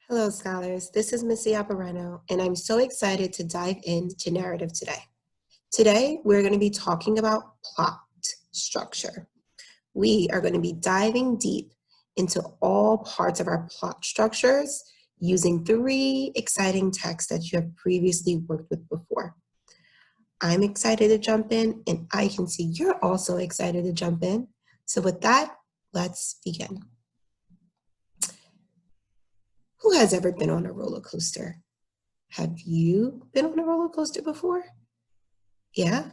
Hello, scholars. This is Missy Apparano, and I'm so excited to dive into narrative today. Today, we're going to be talking about plot structure. We are going to be diving deep into all parts of our plot structures using 3 exciting texts that you have previously worked with before. I'm excited to jump in, and I can see you're also excited to jump in. So with that, let's begin. Who has ever been on a roller coaster? Have you been on a roller coaster before? Yeah?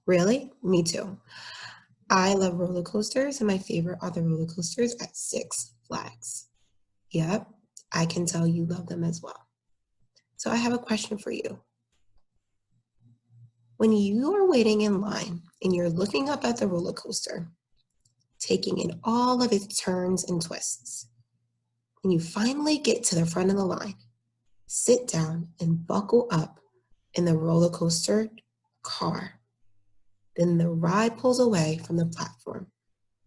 Really? Me too. I love roller coasters, and my favorite are the roller coasters at Six Flags. Yep, I can tell you love them as well. So I have a question for you. When you are waiting in line and you're looking up at the roller coaster, taking in all of its turns and twists, and you finally get to the front of the line, sit down and buckle up in the roller coaster car. Then the ride pulls away from the platform,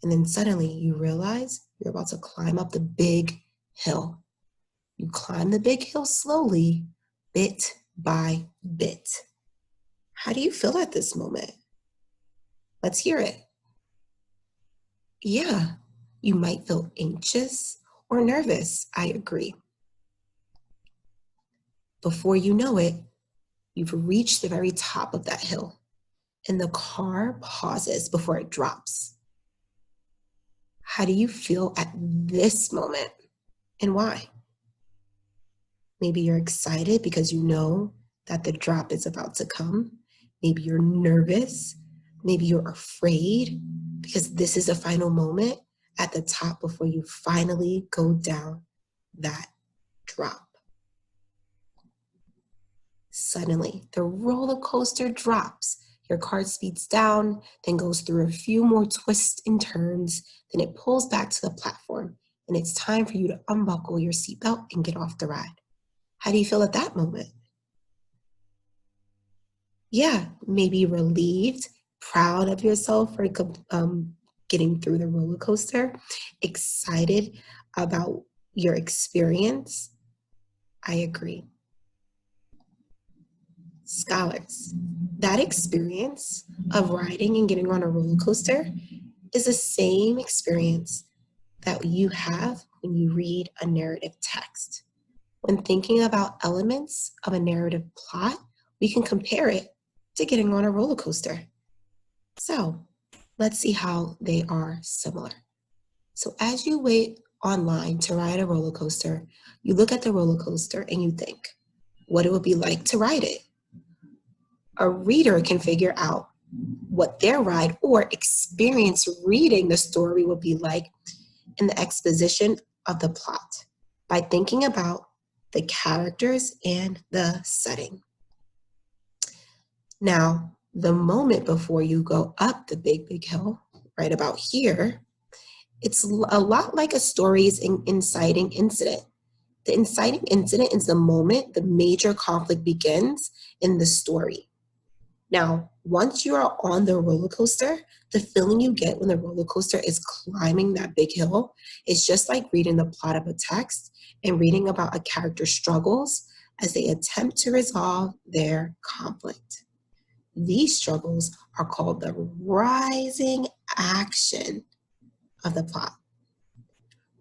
and then suddenly you realize you're about to climb up the big hill. You climb the big hill slowly, bit by bit. How do you feel at this moment? Let's hear it. Yeah, you might feel anxious or nervous, I agree. Before you know it, you've reached the very top of that hill, and the car pauses before it drops. How do you feel at this moment, and why? Maybe you're excited because you know that the drop is about to come. Maybe you're nervous. Maybe you're afraid because this is the final moment at the top before you finally go down that drop. Suddenly, the roller coaster drops. Your car speeds down, then goes through a few more twists and turns, then it pulls back to the platform, and it's time for you to unbuckle your seatbelt and get off the ride. How do you feel at that moment? Yeah, maybe relieved, proud of yourself for getting through the roller coaster, excited about your experience. I agree. Scholars, that experience of riding and getting on a roller coaster is the same experience that you have when you read a narrative text. When thinking about elements of a narrative plot, we can compare it to getting on a roller coaster. So let's see how they are similar. So as you wait online to ride a roller coaster, you look at the roller coaster and you think what it would be like to ride it. A reader can figure out what their ride or experience reading the story will be like in the exposition of the plot by thinking about the characters and the setting. Now, the moment before you go up the big hill, right about here, it's a lot like a story's inciting incident. The inciting incident is the moment the major conflict begins in the story. Now, once you are on the roller coaster, the feeling you get when the roller coaster is climbing that big hill is just like reading the plot of a text and reading about a character's struggles as they attempt to resolve their conflict. These struggles are called the rising action of the plot.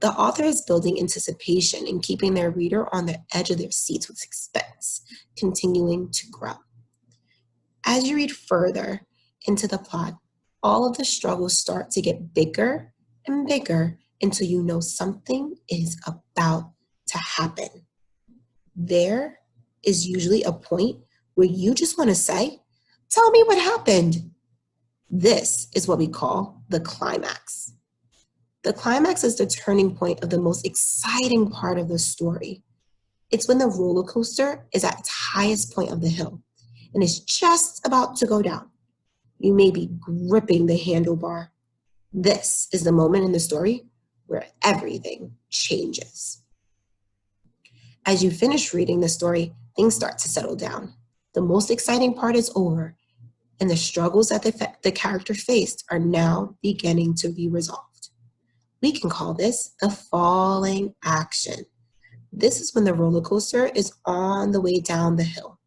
The author is building anticipation and keeping their reader on the edge of their seats with suspense, continuing to grow. As you read further into the plot, all of the struggles start to get bigger and bigger until you know something is about to happen. There is usually a point where you just want to say, "Tell me what happened." This is what we call the climax. The climax is the turning point of the most exciting part of the story. It's when the roller coaster is at its highest point of the hill and is just about to go down. You may be gripping the handlebar. This is the moment in the story where everything changes. As you finish reading the story, things start to settle down. The most exciting part is over, and the struggles that the character faced are now beginning to be resolved. We can call this the falling action. This is when the roller coaster is on the way down the hill.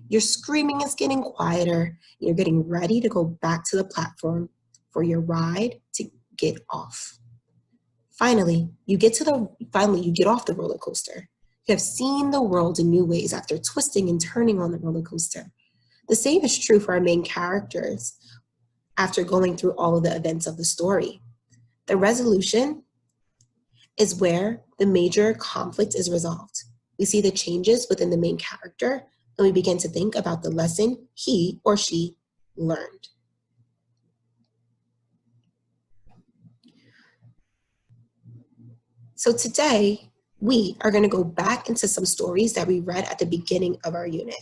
Your screaming is getting quieter. You're getting ready to go back to the platform for your ride to get off. Finally, you get off the roller coaster. You have seen the world in new ways after twisting and turning on the roller coaster. The same is true for our main characters after going through all of the events of the story. The resolution is where the major conflict is resolved. We see the changes within the main character, and we begin to think about the lesson he or she learned. So today, we are going to go back into some stories that we read at the beginning of our unit.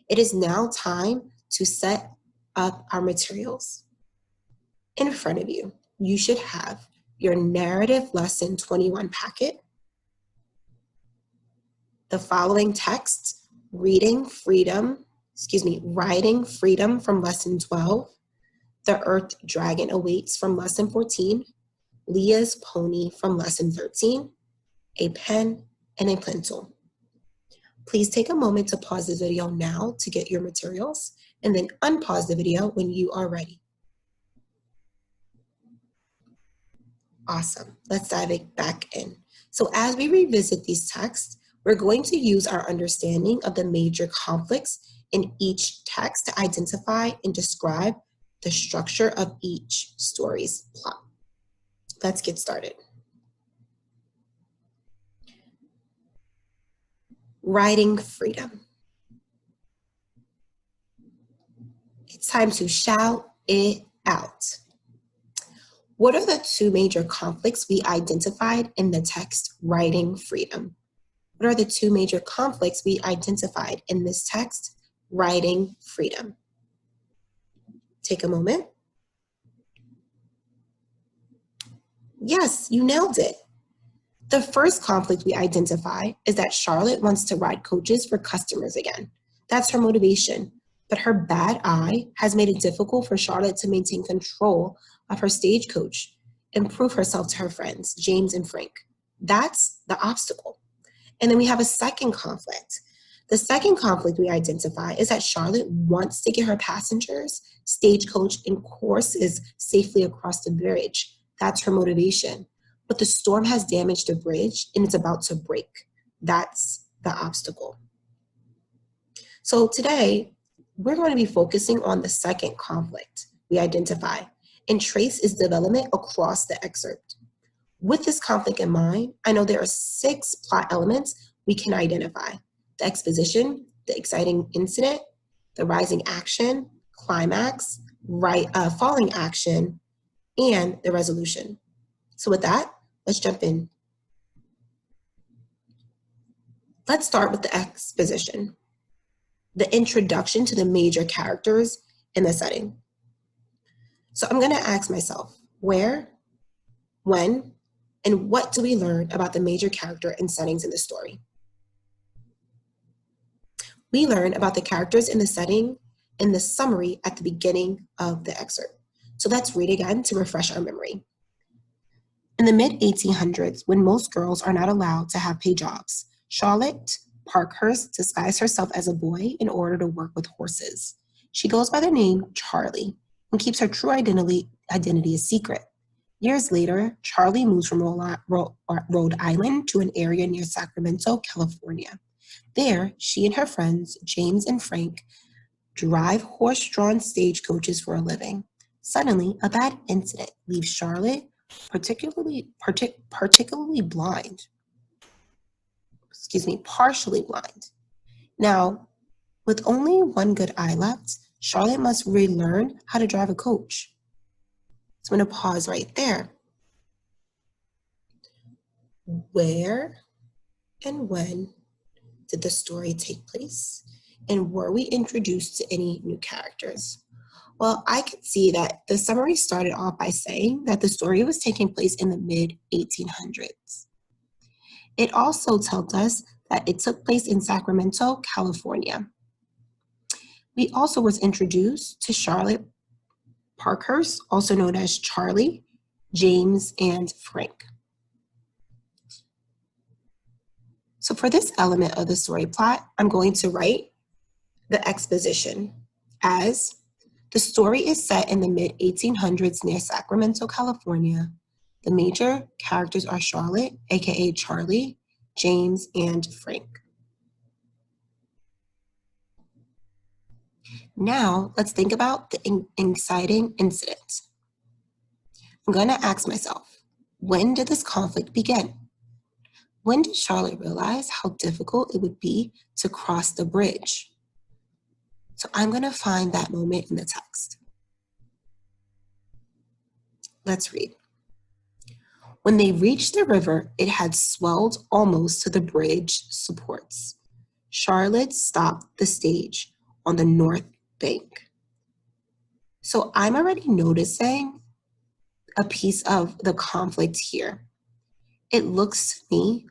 It is now time to set up our materials. In front of you, you should have your narrative lesson 21 packet, the following text, writing freedom from lesson 12, the earth dragon awaits from lesson 14, Leah's pony from lesson 13, a pen, and a pencil. Please take a moment to pause the video now to get your materials, and then unpause the video when you are ready. Awesome. Let's dive back in. So as we revisit these texts, we're going to use our understanding of the major conflicts in each text to identify and describe the structure of each story's plot. Let's get started. Writing freedom. It's time to shout it out. What are the two major conflicts we identified in the text, writing freedom? What are the two major conflicts we identified in this text, writing freedom? Take a moment. Yes, you nailed it. The first conflict we identify is that Charlotte wants to ride coaches for customers again. That's her motivation. But her bad eye has made it difficult for Charlotte to maintain control of her stagecoach and prove herself to her friends, James and Frank. That's the obstacle. And then we have a second conflict. The second conflict we identify is that Charlotte wants to get her passengers, stagecoach, and horses safely across the bridge. That's her motivation. But the storm has damaged the bridge and it's about to break. That's the obstacle. So today, we're going to be focusing on the second conflict we identify and trace its development across the excerpt. With this conflict in mind, I know there are 6 plot elements we can identify: the exposition, the exciting incident, the rising action, climax, falling action, and the resolution. So with that, let's jump in. Let's start with the exposition, the introduction to the major characters in the setting. So I'm going to ask myself, where, when, and what do we learn about the major character and settings in the story? We learn about the characters in the setting in the summary at the beginning of the excerpt. So let's read again to refresh our memory. In the mid-1800s, when most girls are not allowed to have paid jobs, Charlotte Parkhurst disguised herself as a boy in order to work with horses. She goes by the name Charlie and keeps her true identity a secret. Years later, Charlie moves from Rhode Island to an area near Sacramento, California. There, she and her friends, James and Frank, drive horse-drawn stagecoaches for a living. Suddenly, a bad incident leaves Charlotte partially blind. Partially blind. Now, with only one good eye left, Charlotte must relearn how to drive a coach. So I'm going to pause right there. Where and when did the story take place? And were we introduced to any new characters? Well, I could see that the summary started off by saying that the story was taking place in the mid-1800s. It also tells us that it took place in Sacramento, California. We also was introduced to Charlotte Parkhurst, also known as Charlie, James, and Frank. So for this element of the story plot, I'm going to write the exposition as the story is set in the mid-1800s near Sacramento, California. The major characters are Charlotte, aka Charlie, James, and Frank. Now, let's think about the inciting incident. I'm going to ask myself, when did this conflict begin? When did Charlotte realize how difficult it would be to cross the bridge? So I'm going to find that moment in the text. Let's read. When they reached the river, it had swelled almost to the bridge supports. Charlotte stopped the stage on the north bank. So I'm already noticing a piece of the conflict here. It looks to me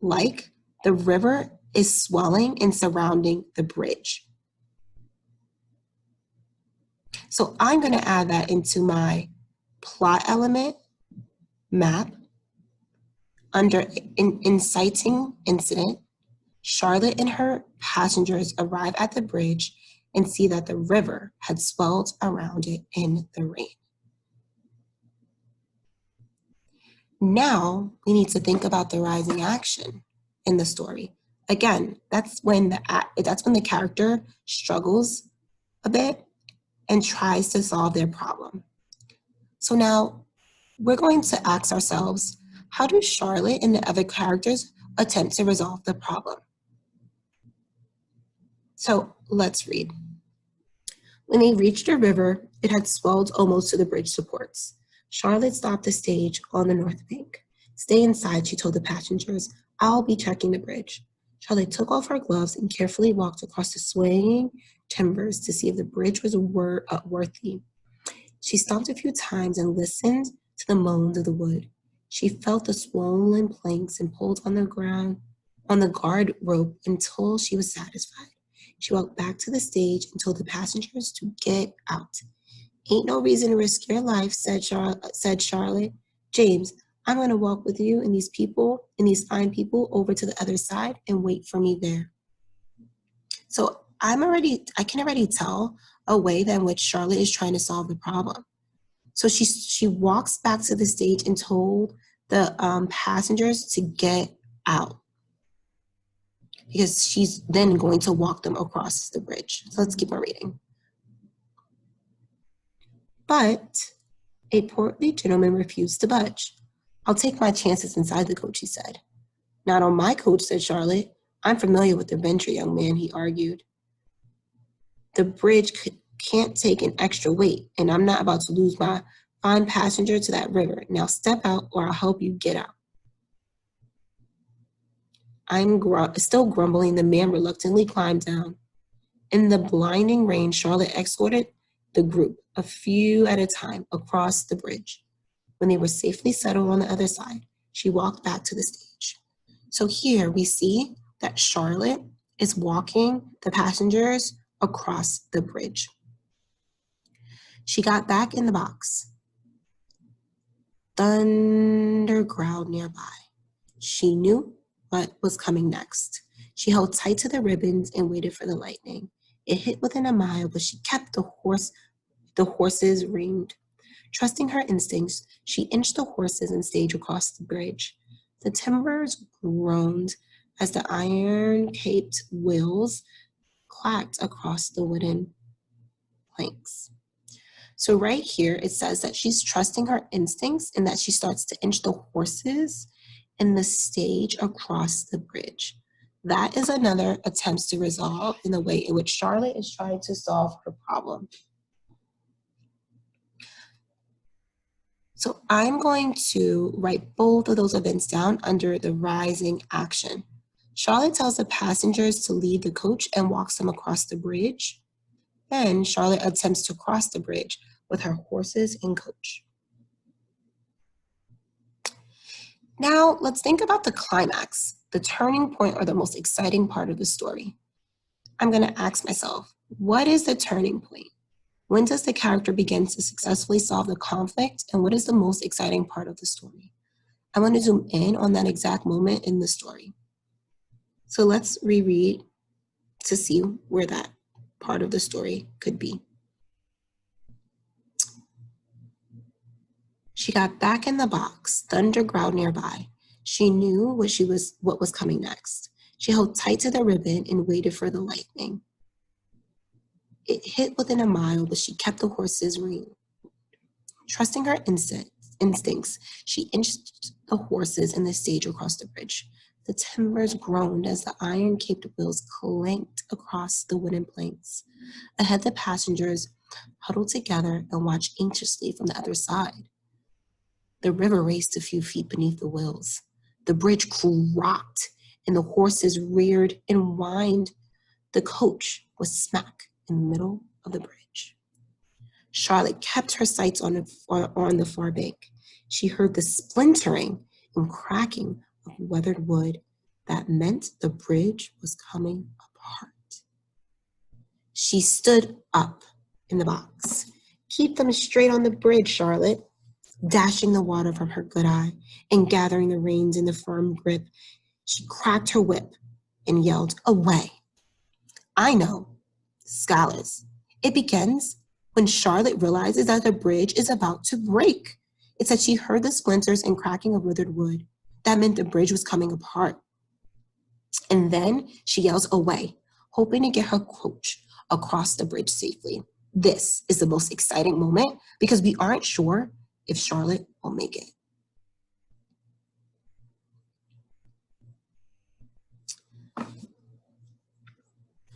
like the river is swelling and surrounding the bridge. So I'm going to add that into my plot element map. Under inciting incident, Charlotte and her passengers arrive at the bridge and see that the river had swelled around it in the rain. Now we need to think about the rising action in the story. Again, that's when the character struggles a bit and tries to solve their problem. So now we're going to ask ourselves, how do Charlotte and the other characters attempt to resolve the problem? So let's read. When they reached the river, it had swelled almost to the bridge supports. Charlotte stopped the stage on the north bank. Stay inside, she told the passengers. I'll be checking the bridge. Charlotte took off her gloves and carefully walked across the swaying timbers to see if the bridge was worthy. She stopped a few times and listened to the moans of the wood. She felt the swollen planks and pulled on the guard rope until she was satisfied. She walked back to the stage and told the passengers to get out. Ain't no reason to risk your life, said Charlotte. James, I'm going to walk with you and these fine people over to the other side and wait for me there. So I can already tell a way in which Charlotte is trying to solve the problem. So she walks back to the stage and told the passengers to get out, because she's then going to walk them across the bridge. So let's keep on reading. But a portly gentleman refused to budge. I'll take my chances inside the coach, he said. Not on my coach, said Charlotte. I'm familiar with the venture, young man, he argued. The bridge can't take an extra weight, and I'm not about to lose my fine passenger to that river. Now step out or I'll help you get out. I'm still grumbling. The man reluctantly climbed down. In the blinding rain, Charlotte escorted the group, a few at a time, across the bridge. When they were safely settled on the other side, she walked back to the stage. So here we see that Charlotte is walking the passengers across the bridge. She got back in the box. Thunder growled nearby. She knew what was coming next. She held tight to the ribbons and waited for the lightning. It hit within a mile, but she kept the horses ringed. Trusting her instincts, she inched the horses and stage across the bridge. The timbers groaned as the iron-caped wheels clacked across the wooden planks. So right here, it says that she's trusting her instincts and that she starts to inch the horses and the stage across the bridge. That is another attempt to resolve in the way in which Charlotte is trying to solve her problem. So I'm going to write both of those events down under the rising action. Charlotte tells the passengers to leave the coach and walks them across the bridge. Then Charlotte attempts to cross the bridge with her horses and coach. Now let's think about the climax, the turning point or the most exciting part of the story. I'm going to ask myself, what is the turning point? When does the character begin to successfully solve the conflict, and what is the most exciting part of the story? I want to zoom in on that exact moment in the story. So let's reread to see where that part of the story could be. She got back in the box, thunder growled nearby. She knew what was coming next. She held tight to the ribbon and waited for the lightning. It hit within a mile, but she kept the horses rein. Trusting her instincts, she inched the horses and the stage across the bridge. The timbers groaned as the iron-caped wheels clanked across the wooden planks. Ahead, the passengers huddled together and watched anxiously from the other side. The river raced a few feet beneath the wheels. The bridge rocked, and the horses reared and whined. The coach was smack in the middle of the bridge. Charlotte kept her sights on the far bank. She heard the splintering and cracking of weathered wood. That meant the bridge was coming apart. She stood up in the box. Keep them straight on the bridge, Charlotte. Dashing the water from her good eye and gathering the reins in the firm grip, she cracked her whip and yelled, "Away!" I know, scholars. It begins when Charlotte realizes that the bridge is about to break. It said she heard the splinters and cracking of withered wood. That meant the bridge was coming apart. And then she yells, "Away!" hoping to get her coach across the bridge safely. This is the most exciting moment because we aren't sure if Charlotte will make it.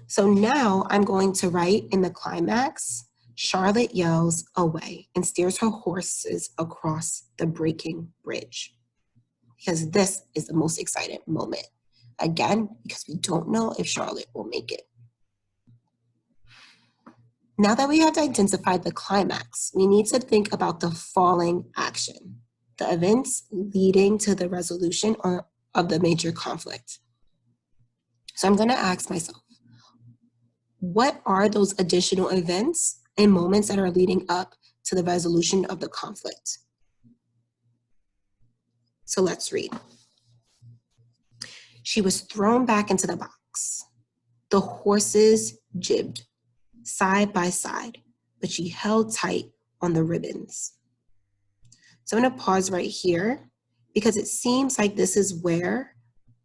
So now I'm going to write in the climax, Charlotte yells "away" and steers her horses across the breaking bridge. Because this is the most exciting moment. Again, because we don't know if Charlotte will make it. Now that we have identified the climax, we need to think about the falling action, the events leading to the resolution of the major conflict. So I'm going to ask myself, what are those additional events and moments that are leading up to the resolution of the conflict? So let's read. She was thrown back into the box. The horses jibbed side by side, but she held tight on the ribbons. So I'm going to pause right here because it seems like this is where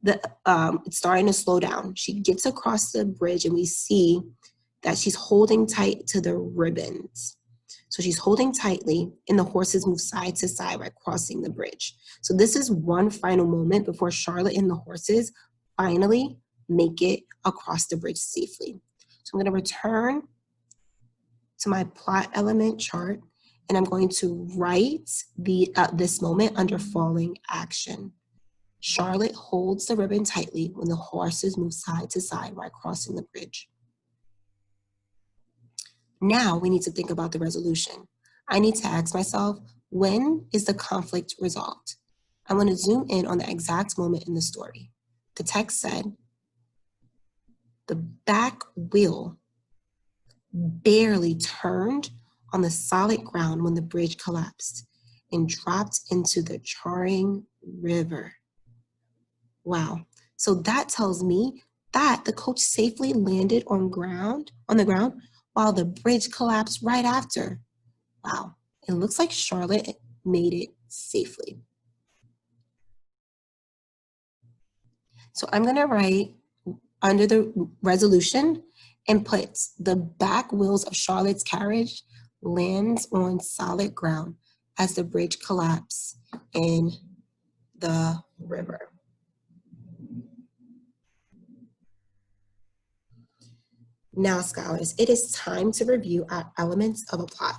it's starting to slow down. She gets across the bridge and we see that she's holding tight to the ribbons. So she's holding tightly and the horses move side to side by crossing the bridge. So this is one final moment before Charlotte and the horses finally make it across the bridge safely. So I'm going to return to my plot element chart and I'm going to write this moment under falling action. Charlotte holds the ribbon tightly when the horses move side to side while crossing the bridge. Now we need to think about the resolution. I need to ask myself, when is the conflict resolved? I want to zoom in on the exact moment in the story. The text said, the back wheel barely turned on the solid ground when the bridge collapsed and dropped into the charring river. Wow. So that tells me that the coach safely landed on the ground while the bridge collapsed right after. Wow. It looks like Charlotte made it safely. So I'm going to write under the resolution and put the back wheels of Charlotte's carriage lands on solid ground as the bridge collapsed in the river. Now, scholars, it is time to review our elements of a plot.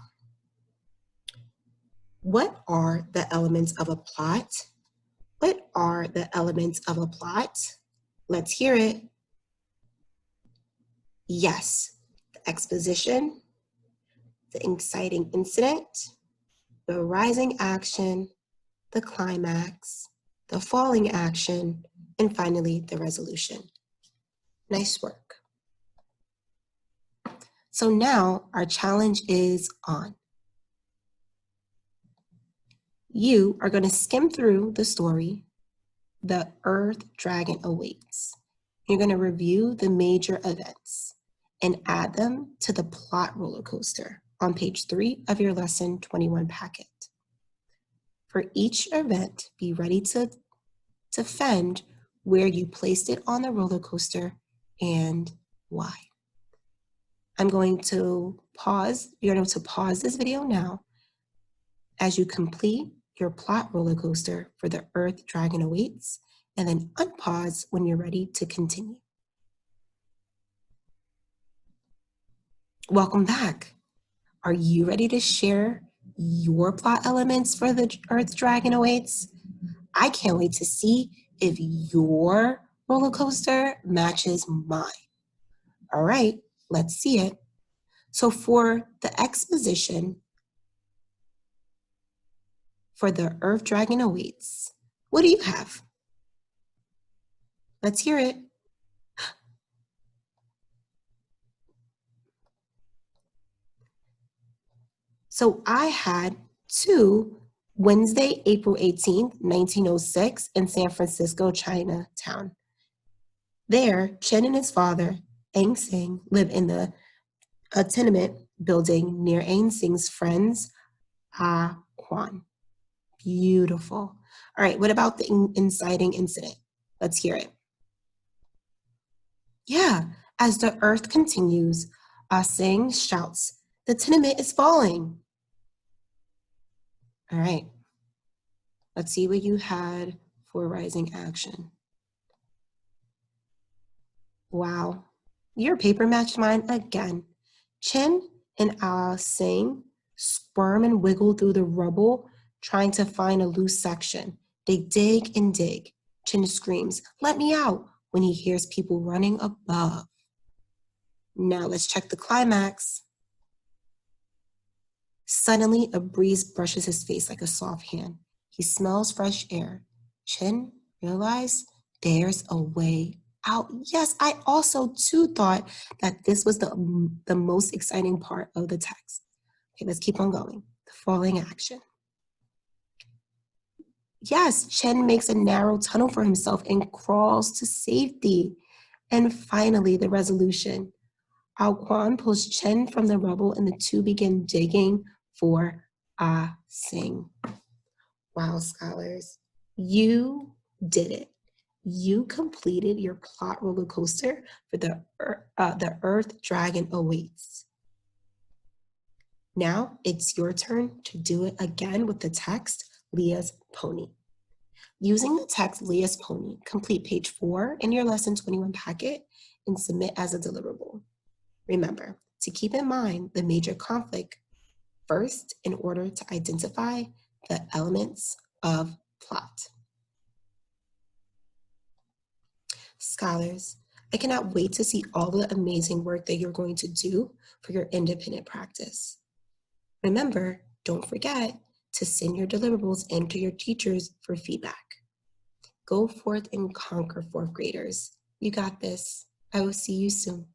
What are the elements of a plot? What are the elements of a plot? Let's hear it. Yes, the exposition, the exciting incident, the rising action, the climax, the falling action, and finally the resolution. Nice work. So now our challenge is on. You are going to skim through the story, The Earth Dragon Awaits, You're going to review the major events and add them to the plot roller coaster on page 3 of your lesson 21 packet. For each event, be ready to defend where you placed it on the roller coaster and why. I'm going to pause. You're going to pause this video now as you complete your plot roller coaster for The Earth Dragon Awaits, and then unpause when you're ready to continue. Welcome back. Are you ready to share your plot elements for The Earth Dragon Awaits? I can't wait to see if your roller coaster matches mine. All right, let's see it. So for the exposition for The Earth Dragon Awaits, what do you have? Let's hear it. So I had 2 Wednesday, April 18th, 1906 in San Francisco, Chinatown. There, Chen and his father, Ang Sing, live in a tenement building near Ang Sing's friends, Ah Kwan. Beautiful. All right, what about the inciting incident? Let's hear it. Yeah, as the earth continues, Ah Sing shouts, "The tenement is falling." All right, let's see what you had for rising action. Wow, your paper matched mine again. Chen and Ah Sing squirm and wiggle through the rubble, trying to find a loose section. They dig and dig. Chen screams, "Let me out," when he hears people running above. Now let's check the climax. Suddenly, a breeze brushes his face like a soft hand. He smells fresh air. Chen realized there's a way out. Yes, I also too thought that this was the most exciting part of the text. Okay, let's keep on going. The falling action. Yes, Chen makes a narrow tunnel for himself and crawls to safety. And finally, the resolution. Ao Quan pulls Chen from the rubble and the two begin digging for Ah Sing. Wow, scholars, you did it. You completed your plot roller coaster for the Earth Dragon Awaits. Now it's your turn to do it again with the text, Leah's Pony. Using the text, Leah's Pony, complete page 4 in your lesson 21 packet and submit as a deliverable. Remember to keep in mind the major conflict first in order to identify the elements of plot. Scholars, I cannot wait to see all the amazing work that you're going to do for your independent practice. Remember, don't forget to send your deliverables in to your teachers for feedback. Go forth and conquer, 4th graders. You got this. I will see you soon.